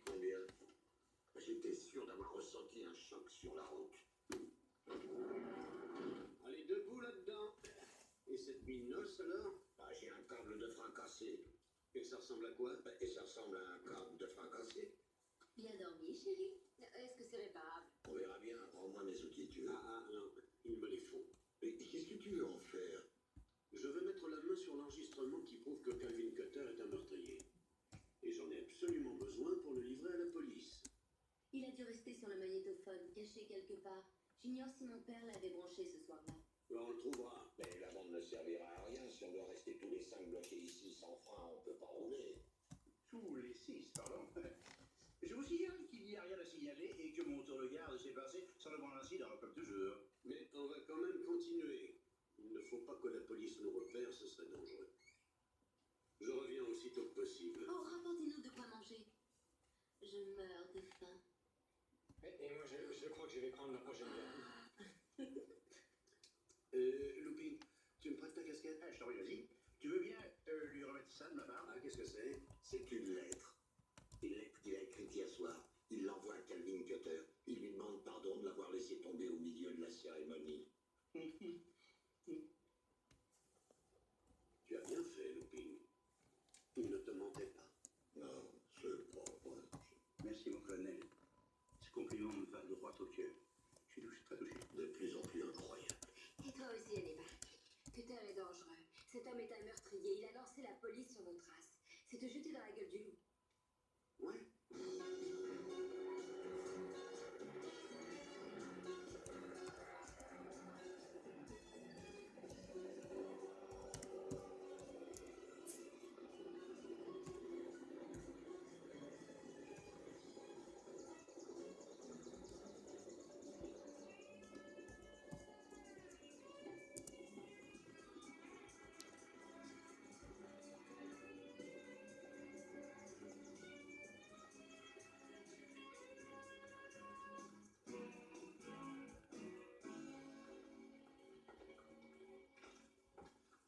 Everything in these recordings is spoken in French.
Combien? J'étais sûr d'avoir ressenti un choc sur la route. Allez, debout là-dedans. Et cette mine-noce, alors? Bah, j'ai un câble de frein cassé. Et ça ressemble à quoi? Bah, et ça ressemble à un câble de frein cassé. Bien dormi, chérie. Est-ce que c'est réparable? On verra bien. Prends-moi mes outils, tu veux. Ah, non, il me les faut. Mais qu'est-ce que tu veux en faire? Je veux mettre la main sur l'enregistrement qui prouve que Calvin Cutter est un meurtrier. Et j'en ai absolument besoin pour le livrer à la police. Il a dû rester sur le magnétophone, caché quelque part. J'ignore si mon père l'avait branché ce soir-là. On le trouvera. Mais la bande ne servira à rien. Si on doit rester tous les 5 bloqués ici sans frein, on peut pas rouler. Tous les 6, pardon. Je vous signale qu'il n'y a rien à signaler et que mon tour de garde s'est passé sans le moindre incident, comme toujours. Mais on va quand même continuer. Il ne faut pas que la police nous repère, ce serait dangereux. Je reviens aussitôt que possible. Oh, rapportez-nous de quoi manger. Je meurs de faim. Et moi, je crois que je vais prendre la prochaine bière. Loupine, tu me prêtes ta casquette? Ah, je t'en prie, vas-y. Tu veux bien lui remettre ça de ma part? Ah, qu'est-ce que c'est? C'est une lettre. Une lettre qu'il a écrite hier soir. Il l'envoie à Calvin Cutter. Il lui demande pardon de l'avoir laissé tomber au milieu de la cérémonie. Tu as bien fait, Loupine. Il ne te mentait pas. Non, c'est pas vrai. Merci, mon colonel. Ce compliment me va droit au cœur. Je suis touché, très touché. De plus en plus incroyable. Et toi aussi, Hannibal. Cutter est dangereux. Cet homme est un meurtrier. Il a lancé la police sur nos traces. C'est te jeter dans la gueule du loup. Ouais.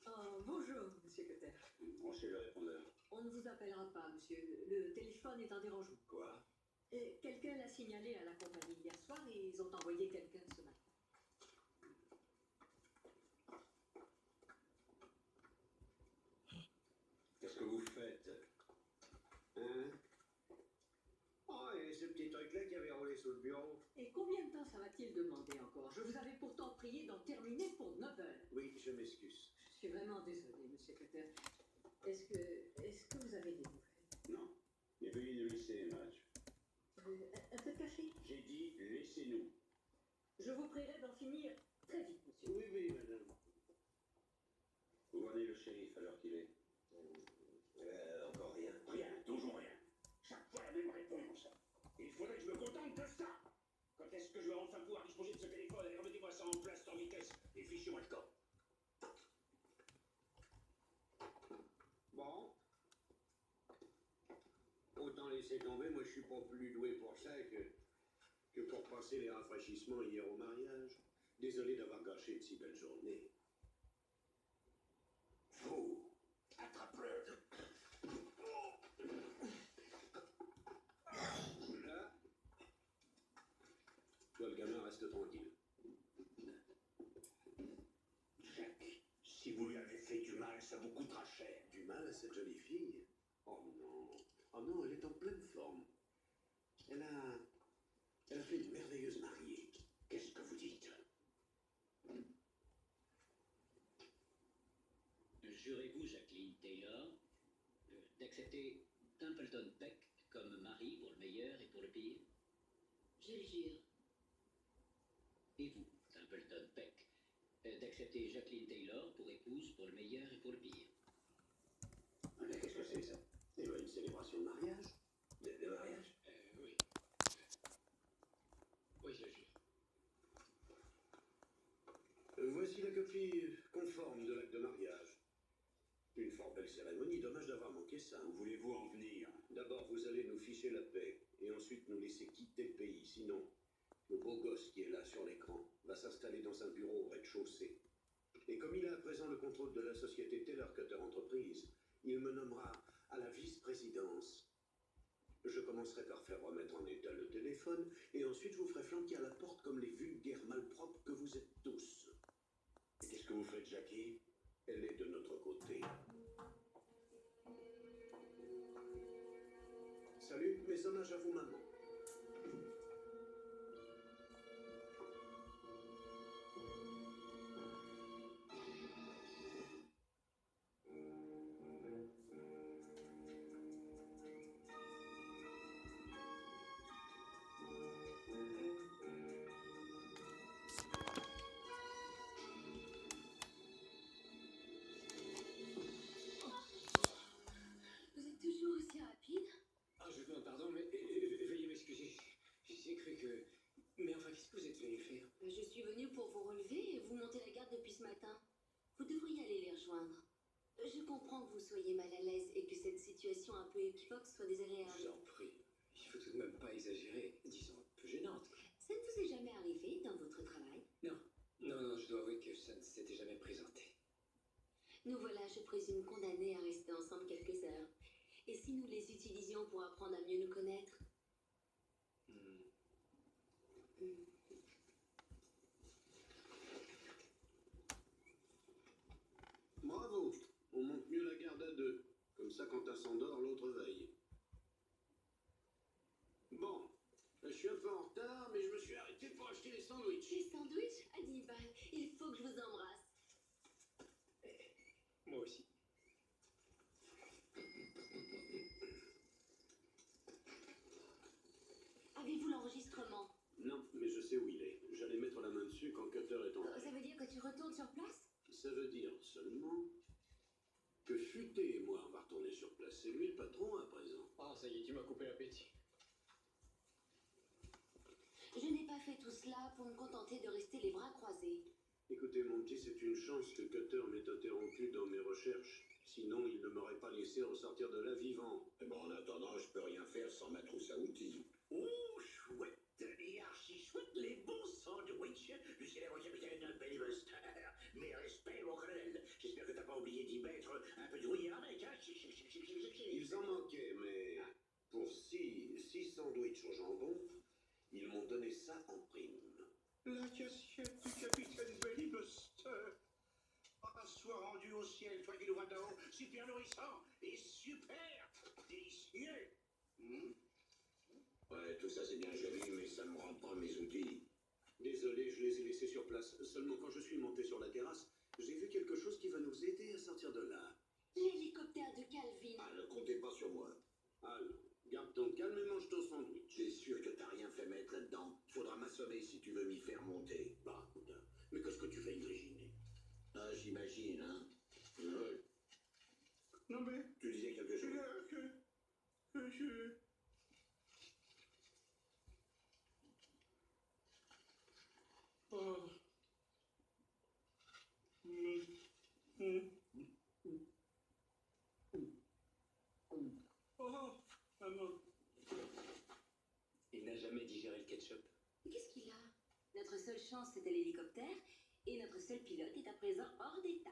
Oh, bonjour, monsieur Cutter. Branchez le répondeur. On ne vous appellera pas, monsieur. Le téléphone est en dérangement. Quoi? Quelqu'un l'a signalé à la compagnie hier soir et ils ont envoyé quelqu'un ce matin. Qu'est-ce que vous faites? Hein? Oh, et ce petit truc-là qui avait roulé sous le bureau. Et combien de temps ça va-t-il demander encore? Je vous avais pourtant prié d'en terminer pour 9 heures. Oui, je m'excuse. Je suis vraiment désolée, monsieur Cutter. Est-ce que vous avez des nouvelles? Non. Mais veuillez nous laisser, match. Un peu de café? J'ai dit, laissez-nous. Je vous prierai d'en finir très vite, monsieur. Oui, oui, madame. Vous voyez le shérif à l'heure qu'il est? Encore rien. Rien, toujours rien. Chaque fois la même réponse. Il faudrait que je me contente de ça. Quand est-ce que je vais enfin pouvoir disposer de ce téléphone? Allez, remettez-moi ça en place sans vitesse et fichez-moi le camp. Bon. Autant laisser tomber, moi je suis pas plus doué pour ça que pour passer les rafraîchissements hier au mariage. Désolé d'avoir gâché de si belles journées. Vous, attrape-le. Là, toi le gamin reste tranquille. Jacques, si vous lui avez fait du mal, ça vous coûtera cher. Du mal à cette jolie fille? Oh non. Oh non, elle est en pleine forme. Elle a fait une merveilleuse mariée. Qu'est-ce que vous dites? Jurez-vous, Jacqueline Taylor, d'accepter Templeton Peck comme mari pour le meilleur et pour le pire? Je le jure. Et vous, Templeton Peck, d'accepter Jacqueline Taylor pour épouse pour le meilleur et pour le pire? Mais qu'est-ce que c'est, ça? Eh ben, une célébration de mariage. De mariage? Oui. Oui, je jure. Voici la copie conforme de l'acte de mariage. Une fort belle cérémonie, dommage d'avoir manqué ça. Où voulez-vous en venir? D'abord, vous allez nous ficher la paix, et ensuite nous laisser quitter le pays. Sinon, le beau gosse qui est là sur l'écran va s'installer dans un bureau au rez-de-chaussée. Et comme il a à présent le contrôle de la société Taylor Cutter Enterprise, il me nommera à la vice-présidence. Je commencerai par faire remettre en état le téléphone, et ensuite je vous ferai flanquer à la porte comme les vulgaires malpropres que vous êtes tous. Et qu'est-ce que vous faites, Jackie? Elle est de notre côté. Salut, mes hommages à vous, maman. Vous êtes toujours aussi rapide? Ah, je demande pardon, mais veuillez m'excuser. J'ai cru que... Mais enfin, qu'est-ce que vous êtes venu faire? Je suis venue pour vous relever et vous monter la garde depuis ce matin. Vous devriez aller les rejoindre. Je comprends que vous soyez mal à l'aise et que cette situation un peu équivoque soit Je vous désagréable. en prie. Il faut tout de même pas exagérer. Disons, un peu gênante. Ça ne vous est jamais arrivé dans votre travail? Non, non, je dois avouer que ça ne s'était jamais présenté. Nous voilà, je présume, condamnés à rester ensemble quelques heures. Et si nous les utilisions pour apprendre à mieux nous connaître? Bravo, on monte mieux la garde à deux. Comme ça, quand un s'endort, l'autre veille. Bon, je suis un peu en retard, mais je me suis arrêté pour acheter les sandwichs. Les sandwichs? Hannibal, il faut que je vous embrasse. Moi aussi. Avez-vous l'enregistrement? Non, mais je sais où il est. J'allais mettre la main dessus quand Cutter est entré. Ça veut dire que tu retournes sur place? Ça veut dire seulement que Futé et moi, on va retourner sur place. C'est lui le patron à présent. Ah, ça y est, tu m'as coupé l'appétit. Je n'ai pas fait tout cela pour me contenter de rester les bras croisés. Écoutez, mon petit, c'est une chance que Cutter m'ait interrompu dans mes recherches. Sinon, il ne m'aurait pas laissé ressortir de là vivant. Et bon, en attendant, je peux rien faire sans ma trousse à outils. Oh, chouette et archi chouette, les bons sandwichs du célèbre capitaine Benny Buster. Mes respects, mon colonel. J'espère que t'as pas oublié d'y mettre un peu de gruyère avec, hein. Ils en manquaient, mais pour six sandwichs au jambon, ils m'ont donné ça en prime. La cassette du capitaine Benny Buster. Un soir rendu au ciel, toi qui le vois d'en haut, super nourrissant et super délicieux. Ouais, tout ça c'est bien joli, mais ça ne me rend pas mes outils. Désolé, je les ai laissés sur place. Seulement quand je suis monté sur la terrasse, j'ai vu quelque chose qui va nous aider à sortir de là. L'hélicoptère de Calvin. Ah, ne comptez pas sur moi. Allons, garde ton calme et mange ton sandwich. T'es sûr que t'as rien fait mettre là-dedans? Faudra m'assommer si tu veux m'y faire monter. Bah, putain, mais qu'est-ce que tu fais imaginer? Ah, j'imagine, hein. Ouais. Non mais, Tu disais quelque chose? que je... Oh. Oh, maman. Il n'a jamais digéré le ketchup. Qu'est-ce qu'il a? Notre seule chance, c'était l'hélicoptère, et notre seul pilote est à présent hors d'état.